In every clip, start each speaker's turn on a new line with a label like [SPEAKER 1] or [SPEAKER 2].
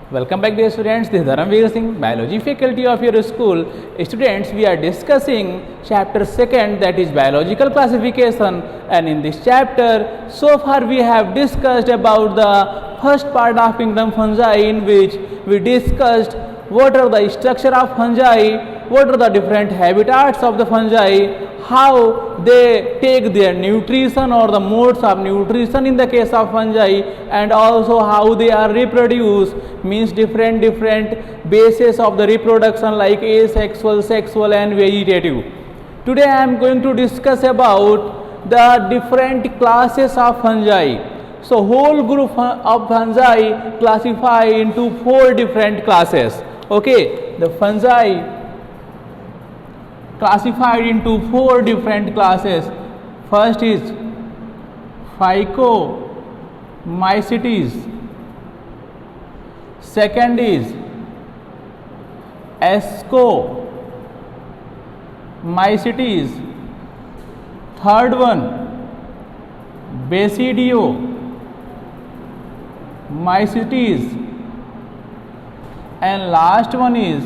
[SPEAKER 1] Welcome back dear students, this is Dharamveer Singh, Biology faculty of your school. Students, we are discussing chapter 2nd, that is biological classification, and in this chapter so far we have discussed about the first part of kingdom fungi, in which we discussed what are the structure of fungi, what are the different habitats of the fungi, how they take their nutrition or the modes of nutrition in the case of fungi, and also how they are reproduced, means different bases of the reproduction like asexual, sexual and vegetative. Today I am going to discuss about the different classes of fungi. So whole group of fungi classify into 4 different classes. Okay, the fungi classified into 4 different classes. First is Phycomycetes, second is Ascomycetes, third one Basidiomycetes, and last one is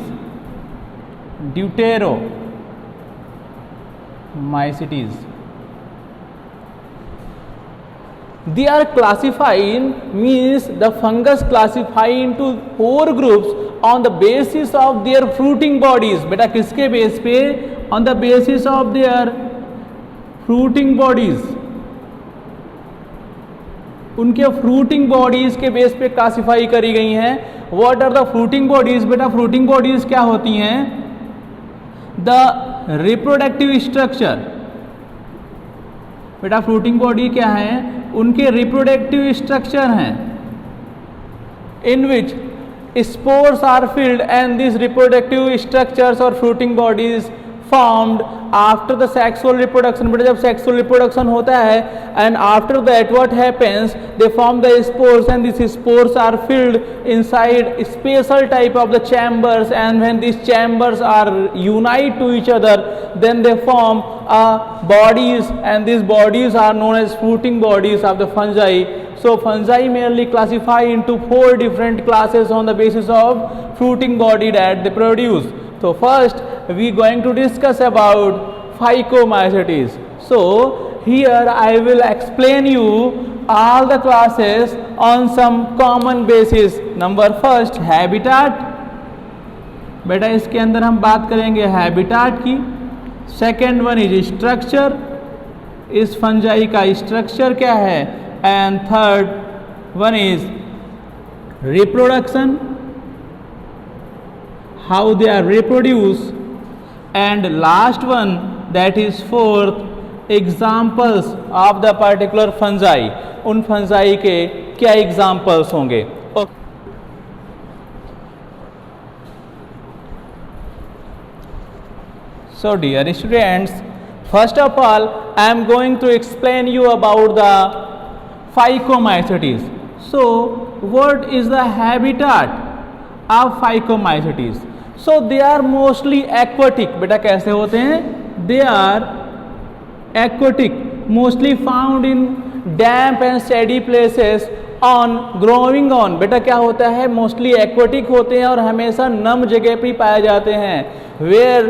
[SPEAKER 1] Deuteromycetes. They are classified, means the fungus classify into 4 groups on the basis of their fruiting bodies. बेटा किसके base पे? On the basis of their fruiting bodies. उनके fruiting bodies के base पे classify करी गई हैं. What are the fruiting bodies? बेटा फ्रूटिंग बॉडीज क्या होती हैं? The reproductive structure. बेटा फ्रूटिंग बॉडी क्या है? उनके रिप्रोडक्टिव स्ट्रक्चर हैं, in which spores are filled, and this reproductive structures और fruiting bodies formed after the sexual reproduction. बेटा जब sexual reproduction होता है, and after that what happens, they form the spores, and these spores are filled inside special type of the chambers, and when these chambers are unite to each other, then they form bodies, and these bodies are known as fruiting bodies of the fungi. So fungi mainly classify into 4 different classes on the basis of fruiting body that they produce. So first we going to discuss about Phycomycetes. So here I will explain you all the classes on some common basis. Number first habitat. बेटा इसके अंदर हम बात करेंगे habitat की. Second one is structure, इस fungi का structure क्या है. And third one is reproduction, how they are reproduced, and last one, that is fourth, examples of the particular fungi. उन fungi के क्या examples होंगे. So dear students, first of all I am going to explain you about the Phycomycetes. So what is the habitat of Phycomycetes? So they are mostly aquatic. बेटा कैसे होते हैं? They are aquatic, mostly found in damp and shady places on growing on. बेटा क्या होता है? Mostly aquatic होते हैं और हमेशा नम जगह पे पाए जाते हैं. Where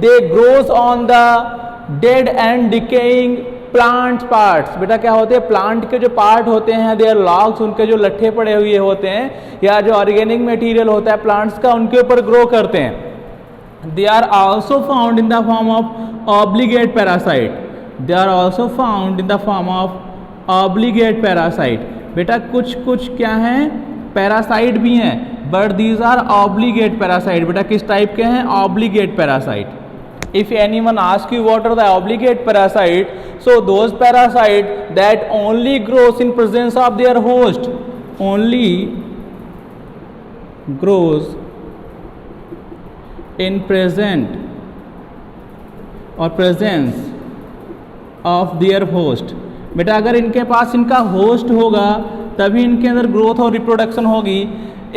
[SPEAKER 1] they grows on the dead and decaying plant parts. बेटा क्या होते हैं? प्लांट के जो पार्ट होते हैं, देयर लॉग्स, उनके जो लट्ठे पड़े हुए होते हैं, या जो ऑर्गेनिक मटेरियल होता है प्लांट्स का, उनके ऊपर ग्रो करते हैं. They are also found in the form of obligate parasite. They are also found in the form of obligate parasite. बेटा कुछ क्या हैं? पैरासाइट भी हैं, but these are obligate parasite. बेटा किस टाइप के हैं? Obligate parasite. If anyone asks you what are the obligate parasite, so those parasite that only grows in presence of their host, only grows in presence of their host. बेटा अगर इनके पास इनका host होगा तभी इनके अंदर ग्रोथ और reproduction होगी.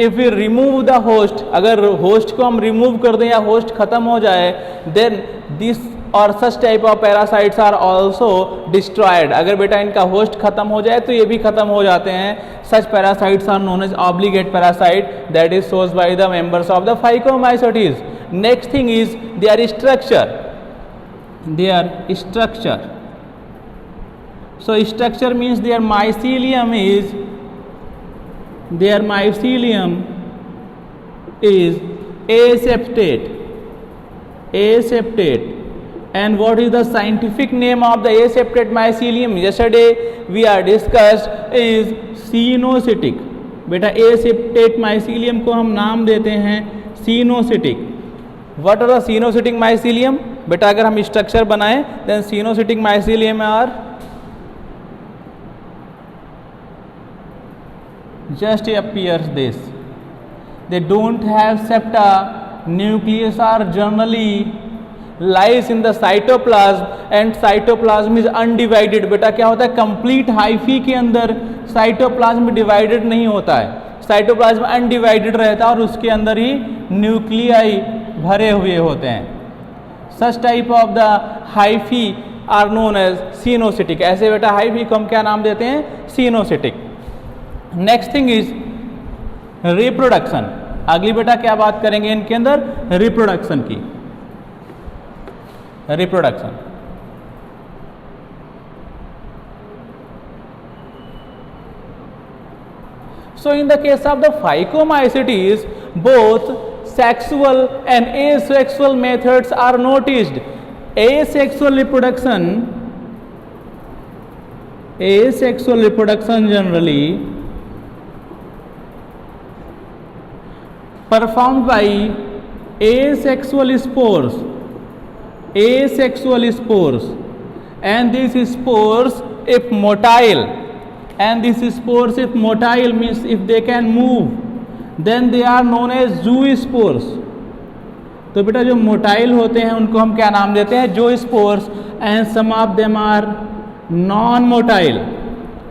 [SPEAKER 1] If we remove the host, अगर होस्ट को हम रिमूव कर दें या होस्ट खत्म हो जाए, देन दिस और such type of parasites are also destroyed. अगर बेटा इनका होस्ट खत्म हो जाए तो ये भी खत्म हो जाते हैं। Such parasites are known as obligate parasite that is source by the members of the phycomycetes. Next thing is their structure. So structure means their mycelium is aseptate. And what is the scientific name of the aseptate mycelium? Yesterday we are discussed is cenocytic. बेटा aseptate mycelium को हम नाम देते हैं cenocytic. What are the cenocytic mycelium? बेटा अगर हम structure बनाएं then cenocytic mycelium are just appears this. They don't have septa. Nucleus are generally lies in the cytoplasm and cytoplasm is undivided. बेटा क्या होता है, कंप्लीट हाइफी के अंदर साइटोप्लाज्म डिवाइडेड नहीं होता है, साइटोप्लाज्म अनडिवाइडेड रहता है और उसके अंदर ही न्यूक्लियाई भरे हुए होते हैं। Such type of the hyphae are known as coenocytic. ऐसे बेटा हाइफी को हम क्या नाम देते हैं, coenocytic. Next thing is reproduction. अगली बेटा क्या बात करेंगे इनके अंदर, रिप्रोडक्शन की। Reproduction so in the case of the phycomycetes both sexual and asexual methods are noticed. Asexual reproduction generally performed by asexual spores, and these spores if motile, means if they can move then they are known as zoospores. तो बेटा जो motile होते हैं उनको हम क्या नाम देते हैं, zoospores. And some of them are non motile.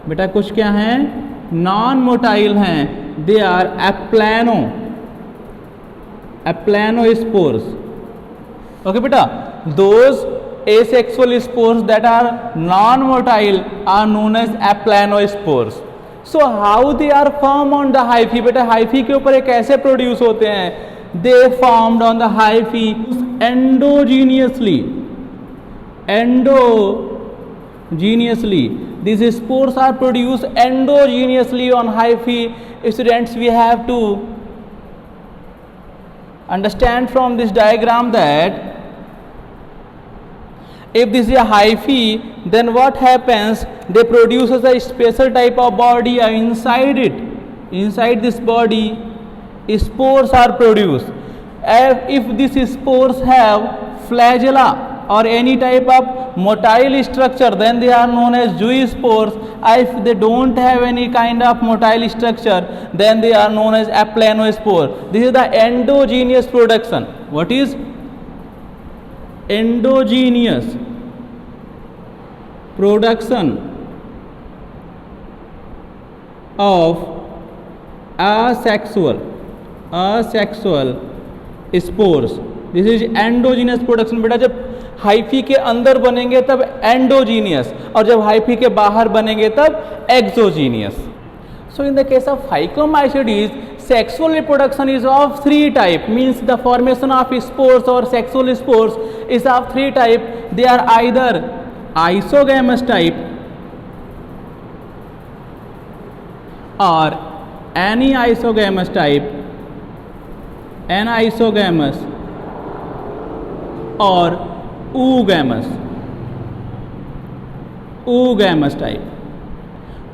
[SPEAKER 1] बेटा कुछ क्या हैं, नॉन मोटाइल हैं, दे आर एप्लानोस्पोर्स। ओके बेटा, those asexual spores that are non-motile are known as aplanospores. So how they are formed on the hyphae? बेटा hyphae के ऊपर ये कैसे प्रोड्यूस होते हैं? They formed on the hyphae endogenously. These spores are produced endogenously on hyphae. Students, we have to understand from this diagram that if this is a hyphae, then what happens, they produce a special type of body inside it. Inside this body spores are produced. If these spores have flagella or any type of motile structure, then they are known as zoospores. If they don't have any kind of motile structure, then they are known as aplanospore. This is the endogenous production. What is endogenous production of asexual spores? This is endogenous production. बेटा जब hyphae के अंदर बनेंगे तब endogenous, और जब hyphae के बाहर बनेंगे तब exogenous. So in the case of Phycomycetes, sexual reproduction is of three type, means the formation of spores or sexual spores is of three type. They are either isogamous type or anisogamous type, anisogamous or oogamous type.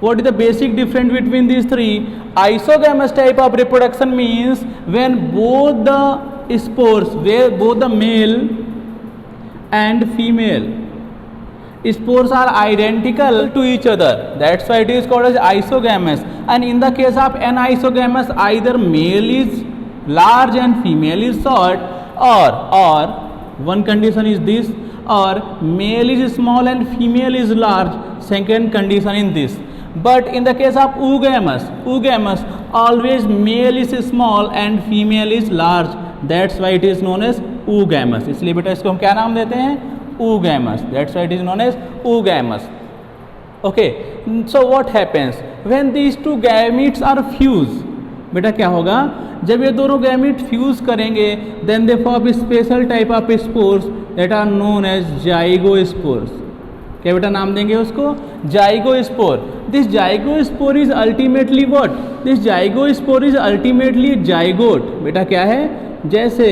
[SPEAKER 1] What is the basic difference between these three? Isogamous type of reproduction means when both the spores, where both the male and female spores are identical to each other, that's why it is called as isogamous. And in the case of anisogamous, either male is large and female is short, or one condition is this, or male is small and female is large, second condition in this. But in the case of oogamous, always male is small and female is large, that's why it is known as oogamous. इसलिए बेटा इसको हम क्या नाम देते हैं, oogamous. That's why it is known as oogamous. Okay, so what happens when these two gametes are fused? बेटा क्या होगा जब ये दोनों गैमीट फ्यूज करेंगे, then they form special type of spores that are known as zygospores. क्या बेटा नाम देंगे उसको? Zygospore. This zygospore is ultimately what? This zygospore is ultimately zygote. बेटा क्या है? जैसे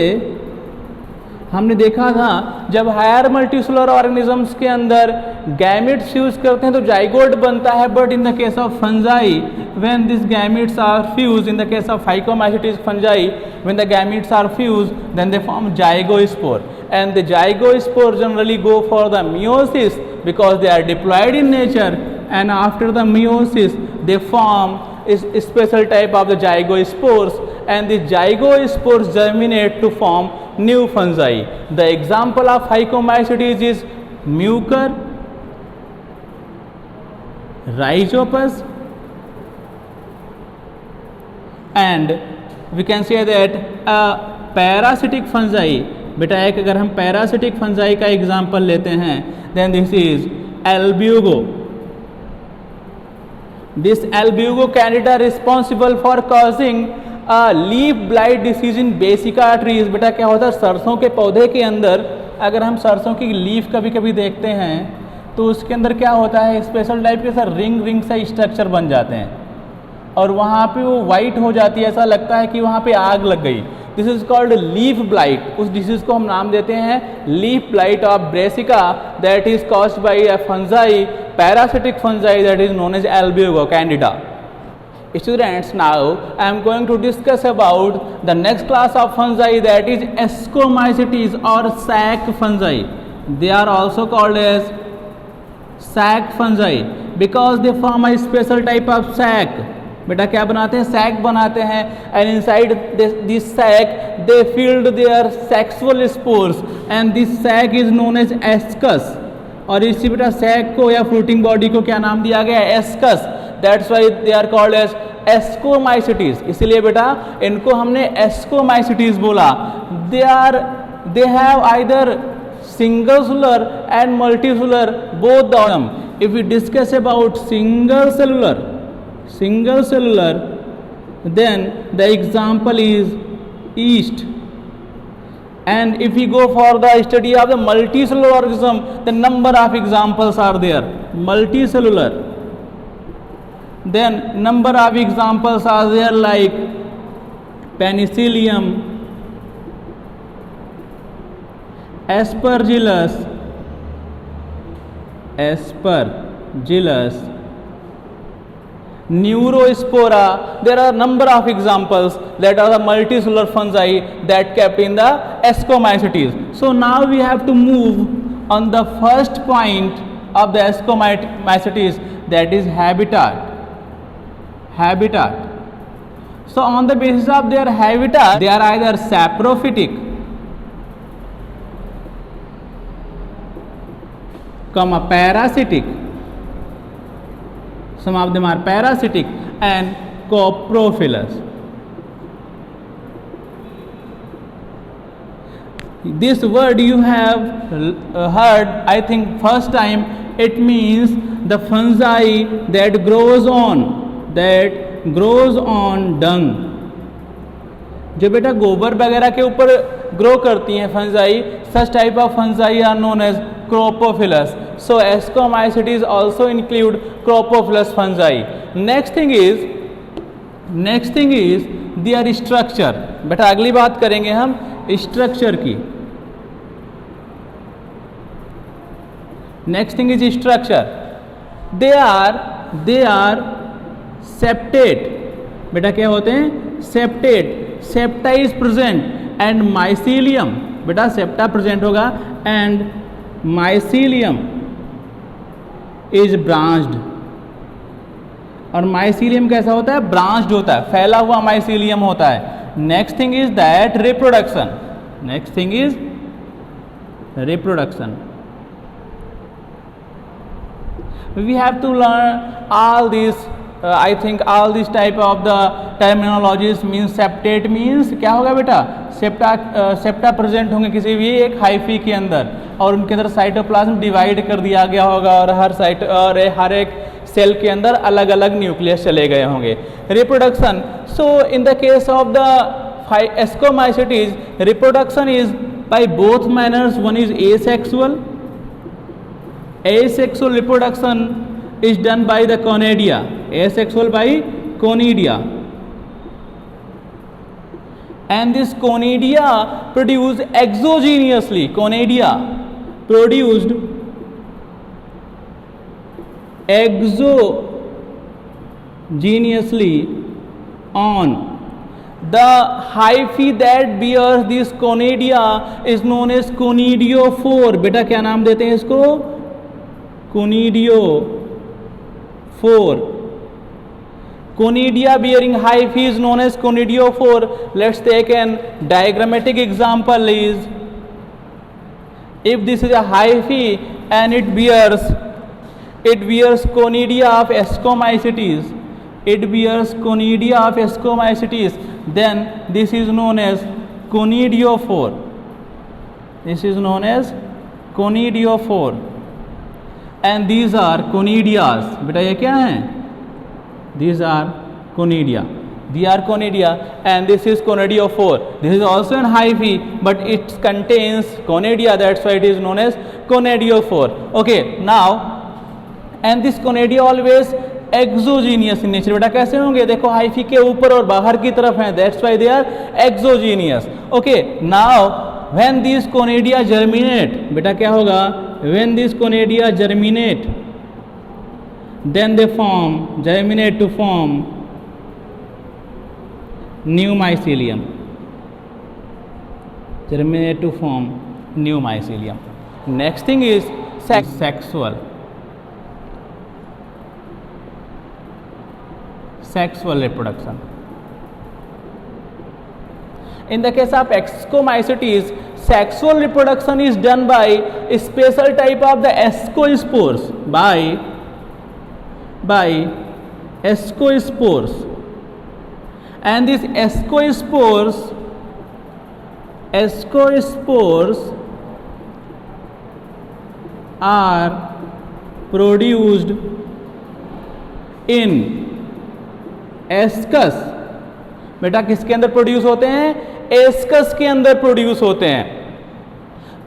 [SPEAKER 1] हमने देखा था जब हायर मल्टीसेलुलर ऑर्गेनिजम्स के अंदर गैमेट्स फ्यूज करते हैं तो जाइगोट बनता है, but in the case of fungi when these gametes are fused, in the case of Phycomycetes fungi, when the gametes are fused, then they form zygospore, and the zygospore generally go for the meiosis because they are diploid in nature, and after the meiosis they form is special type of the zygospores, and the zygospores germinate to form new fungi. The example of Phycomycetes is Mucor, Rhizopus, and we can say that parasitic fungi. बेटा एक अगर हम parasitic fungi का example लेते हैं, then this is Albugo. This Albugo candida responsible for causing leaf blight disease in brassica trees. बेटा क्या होता है सरसों के पौधे के अंदर, अगर हम सरसों की लीफ कभी कभी देखते हैं तो उसके अंदर क्या होता है स्पेशल टाइप के सर रिंग रिंग से स्ट्रक्चर बन जाते हैं और वहाँ पे वो वाइट हो जाती है, ऐसा लगता है कि वहाँ पे आग लग गई. This is called leaf blight. उस डिसीज को हम नाम देते हैं leaf blight of Brassica that is caused by a fungi, parasitic fungi that is known as Albugo candida. Students, now I am going to discuss about the next class of fungi that is Ascomycetes or sac fungi. They are also called as sac fungi because they form a special type of sac. बेटा क्या बनाते हैं? Sac बनाते हैं, and inside this sac they filled their sexual spores and this sac is known as ascus. और इसी बेटा sac को या फ्रूटिंग बॉडी को क्या नाम दिया गया है? Ascus. That's why they are called as ascomycetes. इसीलिए बेटा इनको हमने एस्कोमाइसिटीज बोला. They have either single cellular and multicellular both the them. If we discuss about single cellular, then the example is yeast. And if we go for the study of the multicellular organism, the number of examples are there. Multicellular, then number of examples are there like Penicillium, Aspergillus, Neurospora. There are number of examples that are the multicellular fungi that kept in the Ascomycetes. So now we have to move on the first point of the Ascomycetes, that is habitat. So on the basis of their habitat, they are either saprophytic, parasitic. Some of them are parasitic and coprophilous. This word you have heard, I think first time. It means the fungi that grows on dung. जो बेटा गोबर वगैरह के ऊपर grow करती हैं fungi, such type of fungi are known as coprophilous. So Ascomycetes also include Cropophilus fungi. Next thing is their structure. बेटा अगली बात करेंगे हम स्ट्रक्चर की. Next thing is structure. They are septate. बेटा क्या होते हैं? Septate. Septa is present and mycelium. बेटा septa present होगा and mycelium इज ब्रांच्ड. और माइसीलियम कैसा होता है? ब्रांच्ड होता है, फैला हुआ माइसीलियम होता है. Next thing is that reproduction. We have to learn all this I think all this type of the terminologies means septate means क्या होगा बेटा, सेप्टा प्रेजेंट होंगे किसी भी एक हाइफी के अंदर और उनके अंदर साइटोप्लाज्म डिवाइड कर दिया गया होगा और हर एक सेल के अंदर अलग अलग न्यूक्लियस चले गए होंगे. Reproduction, so in the case of the ascomycetes reproduction is by both manners. One is asexual. Asexual reproduction is done by the conidia. Asexual by conidia. And this conidia produced exogenously. Conidia produced exogenously on the hyphae that bears this conidia is known as conidiophore. बेटा क्या नाम देते हैं इसको, conidiophore. Conidia bearing hyphae is known as conidiophore. Let's take an diagrammatic example. Is if this is a hyphae and it bears conidia of ascomycetes, it bears conidia of ascomycetes, then this is known as conidiophore. This is known as conidiophore. And these are conidias. बेटा ये क्या हैं? These are conidia. They are conidia and this is conidiophore. This is also an hyphae but it contains conidia, that's why it is known as conidiophore. Okay, now and this conidia always exogenous in nature. बेटा कैसे होंगे, देखो hyphae के ऊपर और बाहर की तरफ हैं, that's why they are exogenous. Okay, now when this conidia germinate, बेटा क्या होगा, when this conidia germinate then they form, germinate to form new mycelium. Germinate to form new mycelium. Next thing is sexual. Sexual reproduction. In the case of ascomycetes, sexual reproduction is done by a special type of the ascospores. By ascospores. And these ascospores are produced in ascus. बेटा किसके अंदर produce होते हैं, ascus के अंदर produce होते हैं.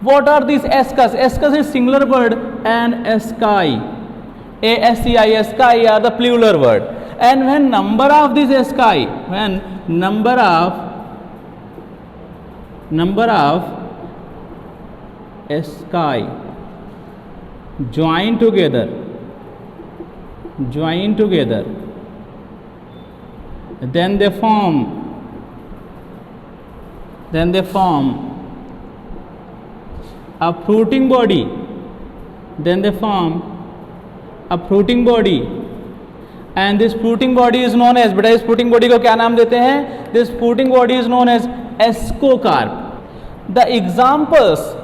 [SPEAKER 1] What are this ascus? Ascus is singular word and asci, ASCI, asci are the plural word. And when number of this asci, when number of asci join together, then they form a fruiting body. And this fruiting body is known as, बेटा इस fruiting body को क्या नाम देते हैं, this fruiting body is known as ascocarp. The examples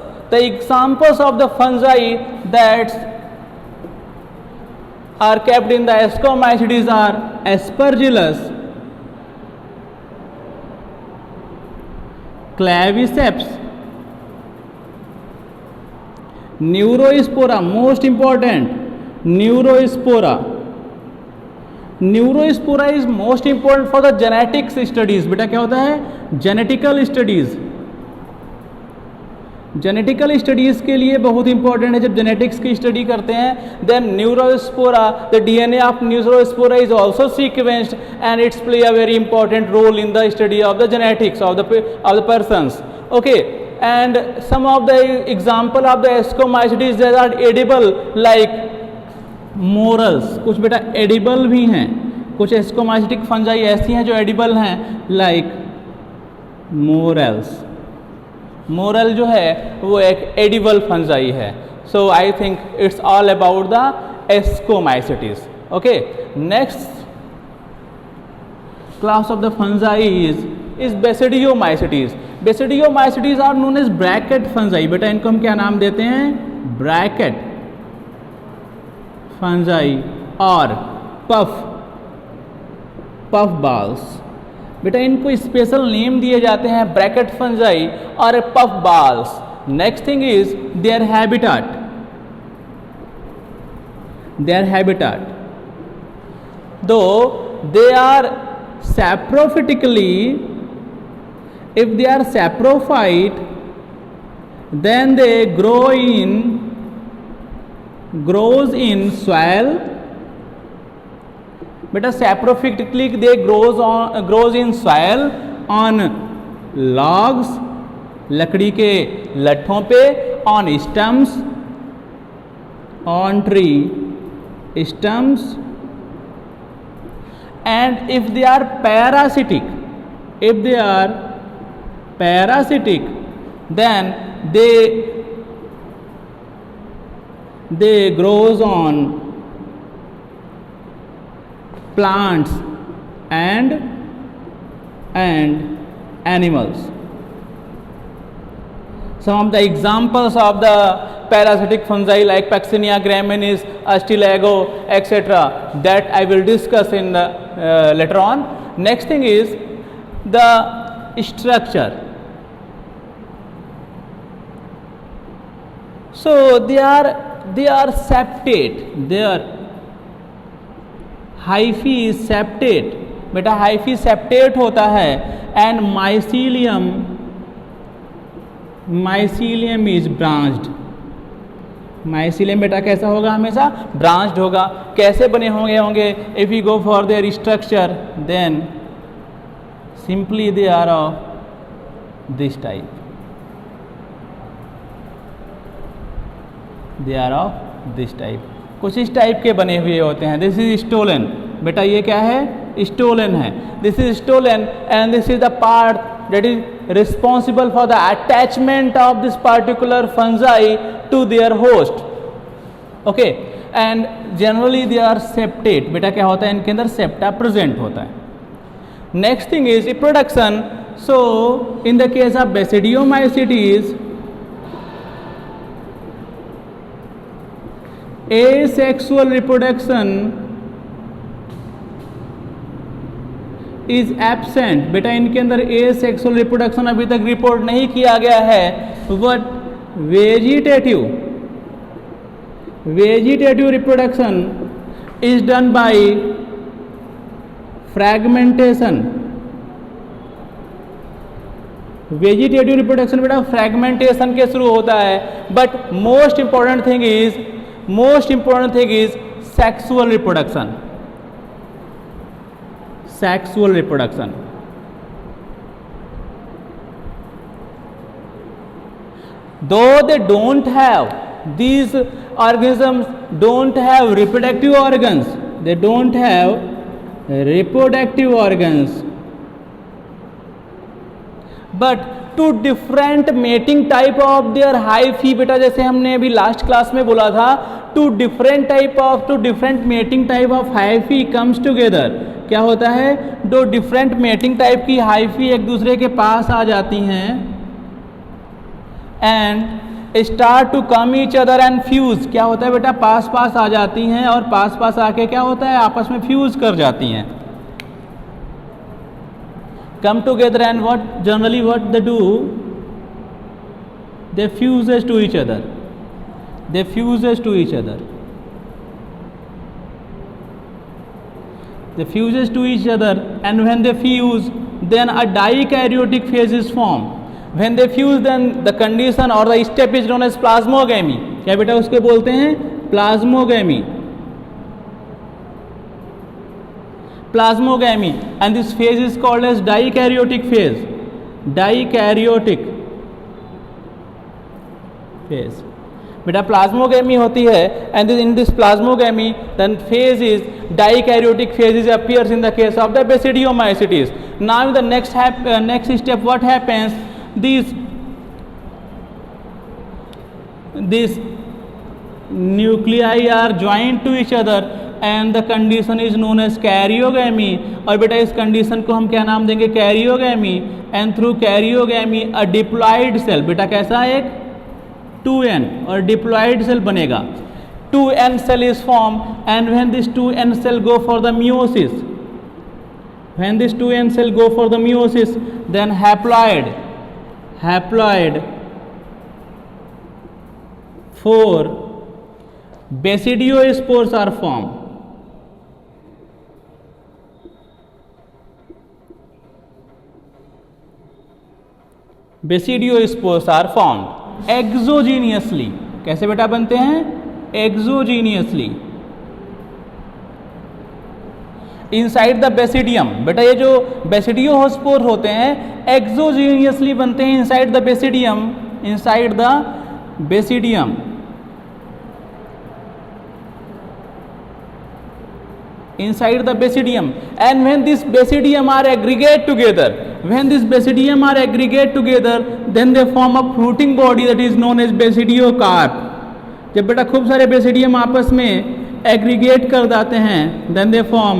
[SPEAKER 1] of the fungi that are kept in the ascomycetes are aspergillus, claviceps, neurospora. Most important, neurospora. Neurospora is most important for the genetics studies. बेटा क्या होता है, genetical studies. Genetical studies के लिए बहुत important है. जब genetics की स्टडी करते हैं, then neurospora, the DNA of neurospora is also sequenced and it's play a very important role in the study of the genetics of the persons. Okay, and some of the example of the ascomycetes that are edible like morels. कुछ बेटा edible भी हैं, कुछ एस्कोमाइसिटिक fungi ऐसी हैं जो edible हैं, like morals. Moral जो है वो एक एडिबल फंजाई है. So I think it's all about the ascomycetes. Okay, next class of the fungi is basidiomycetes. Basidiomycetes are known as bracket fungi. बेटा इनको हम क्या नाम देते हैं, ब्रैकेट फंजाई और पफ पफ बाल्स। बेटा इनको स्पेशल नेम दिए जाते हैं ब्रैकेट फंजाई और puff balls. Next thing is their habitat. Though they are saprophytically, if they are saprophyte, then they grows in soil. बेटा saprophytically they grows in soil on logs, लकड़ी के लट्ठों पे, on stems, on tree stems, and if they are parasitic, then they grows on plants and animals. Some of the examples of the parasitic fungi like Paccinia graminis, Astilago, etc. that I will discuss in the later on. Next thing is the structure. So they are septate. Their hyphae is septate. बेटा hyphae septate होता है and mycelium is branched. Mycelium बेटा कैसा होगा? हमेशा branched होगा। कैसे बने होंगे? If you go for their structure then simply they are of this type, कुछ इस टाइप के बने हुए होते हैं। This is stolon. बेटा ये क्या है? स्टोलन है। This is stolon and this is the part that is responsible for the attachment of this particular fungi to their host. Okay, and generally they are septate. बेटा क्या होता है? इनके अंदर सेप्टा प्रेजेंट होता है। Next thing is reproduction. So in the case of Basidiomycetes, asexual reproduction is absent. बेटा इनके अंदर एसेक्सुअल रिप्रोडक्शन अभी तक रिपोर्ट नहीं किया गया है। But vegetative reproduction is done by fragmentation. Vegetative reproduction बेटा फ्रैगमेंटेशन के थ्रू होता है। But most important thing is sexual reproduction. Sexual reproduction. Though they don't have, these organisms don't have reproductive organs. They don't have reproductive organs. But to different mating type of their hyphae, बेटा जैसे हमने अभी last class में बोला था, to different mating type of hyphae comes together. क्या होता है? दो डिफरेंट मेटिंग टाइप की हाइफी एक दूसरे के पास आ जाती हैं and start to come each other and fuse. क्या होता है बेटा? पास आ जाती हैं और पास आके क्या होता है? आपस में फ्यूज कर जाती हैं। Come together and what they do? They fuses to each other. They fuses to each other, and when they fuse, then a dikaryotic phase is formed. When they fuse, then the condition or the step is known as plasmogamy. क्या बेटा उसको बोलते हैं? Plasmogamy. And this phase is called as dikaryotic phase. बेटा plasmogamy होती है and in this plasmogamy then phase is dikaryotic phase appears in the case of the Basidiomycetes. Now in the next step what happens? These nuclei are joined to each other and the condition is known as karyogamy. और बेटा इस condition को हम क्या नाम देंगे? karyogamy. And through karyogamy a diploid cell, बेटा कैसा? एक 2n और diploid cell बनेगा. 2n cell is formed and when this 2n cell go for the meiosis, When this 2n cell go for the meiosis, then haploid 4 basidiospores are formed. Basidiospores are formed exogenously. कैसे बेटा बनते हैं? Exogenously. Inside the basidium, बेटा ये जो basidiospore होते हैं एक्सोजीनियसली बनते हैं inside the basidium, inside the basidium. Inside the basidium, and when this basidium are aggregate together, then they form a fruiting body that is known as basidiocarp. जब बेटा खूब सारे बेसिडियम आपस में एग्रीगेट कर जाते हैं, then they form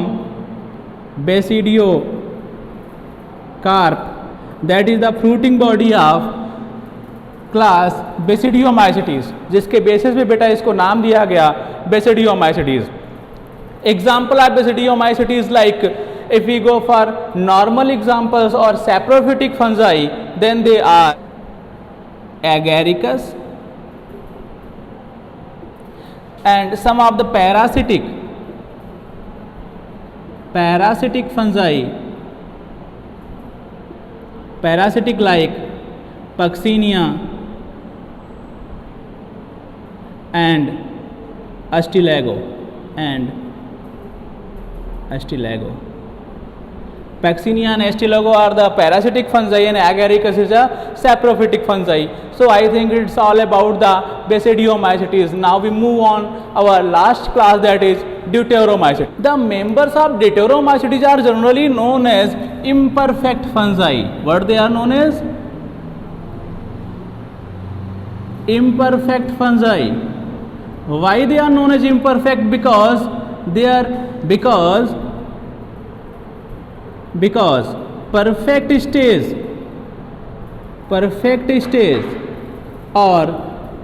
[SPEAKER 1] basidiocarp, that is the fruiting body of class basidiomycetes, जिसके बेसिस पे बेटा इसको नाम दिया गया basidiomycetes. Example of basidiomacetes, like if we go for normal examples or saprophytic fungi, then they are agaricus, and some of the parasitic fungi, parasitic like Puccinia and Astilago. Puccinia and Astilago are the parasitic fungi and agaricus is a saprophytic fungi. So I think it's all about the basidiomacetes. Now we move on our last class, that is deuteromacetes. The members of deuteromacetes are generally known as imperfect fungi. What they are known as? Imperfect fungi. Why they are known as imperfect? Because perfect stage or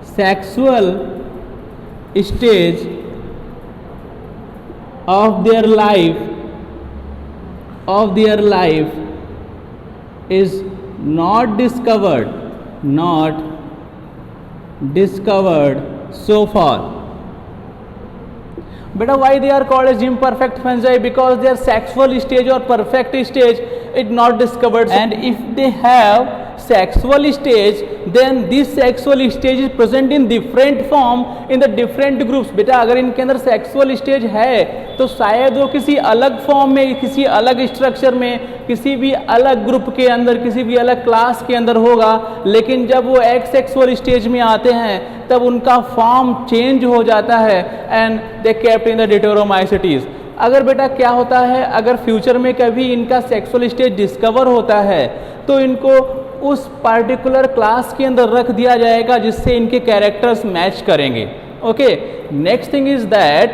[SPEAKER 1] sexual stage of their life is not discovered so far. Beta, why they are called as imperfect fungi? Because their sexual stage or perfect stage is not discovered. And if they have sexual stage, then this sexual stage is present in different form in the different groups. बेटा अगर इनके अंदर sexual stage है तो शायद वो किसी अलग फॉर्म में, किसी अलग स्ट्रक्चर में, किसी भी अलग ग्रुप के अंदर, किसी भी अलग क्लास के अंदर होगा. लेकिन जब वो एक्सेक्सुअल स्टेज में आते हैं तब उनका फॉर्म चेंज हो जाता है and they kept in the deuteromacetes. अगर बेटा क्या होता है, अगर फ्यूचर में कभी इनका सेक्सुअल स्टेज डिस्कवर होता है तो इनको उस पार्टिकुलर क्लास के अंदर रख दिया जाएगा जिससे इनके कैरेक्टर्स मैच करेंगे. Okay, next thing is that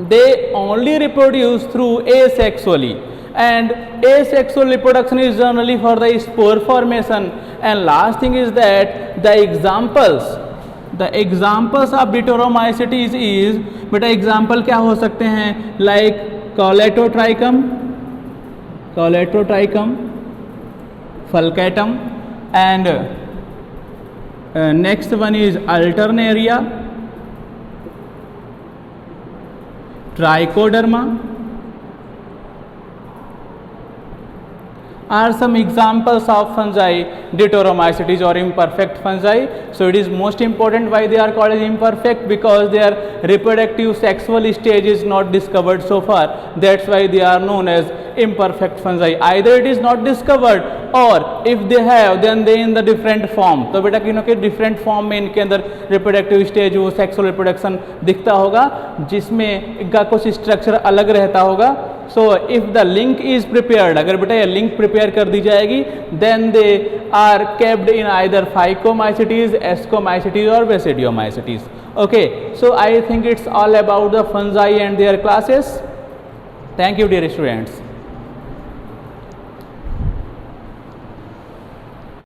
[SPEAKER 1] they only reproduce through asexually, and asexual reproduction is generally for the spore formation. And last thing is that the examples of deuteromacetes is, बेटा example क्या हो सकते हैं, like coledotrichum, fulcatum, and next one is alternaria, trichoderma are some examples of fungi, deuteromacetes or imperfect fungi. So it is most important why they are called as imperfect, because their reproductive sexual stage is not discovered so far. That's why they are known as imperfect fungi. Either it is not discovered, or if they have, then they in the different form. तो बेटा किन्हों के different form में इनके अंदर reproductive stage वो sexual reproduction दिखता होगा जिसमें इनका कुछ structure अलग रहता होगा. So if the link is prepared, अगर बेटा ये link prepare कर दी जाएगी, then they are kept in either phycomycetes, ascomycetes or basidiomacetes. Okay, so I think it's all about the fungi and their classes. Thank you, dear students.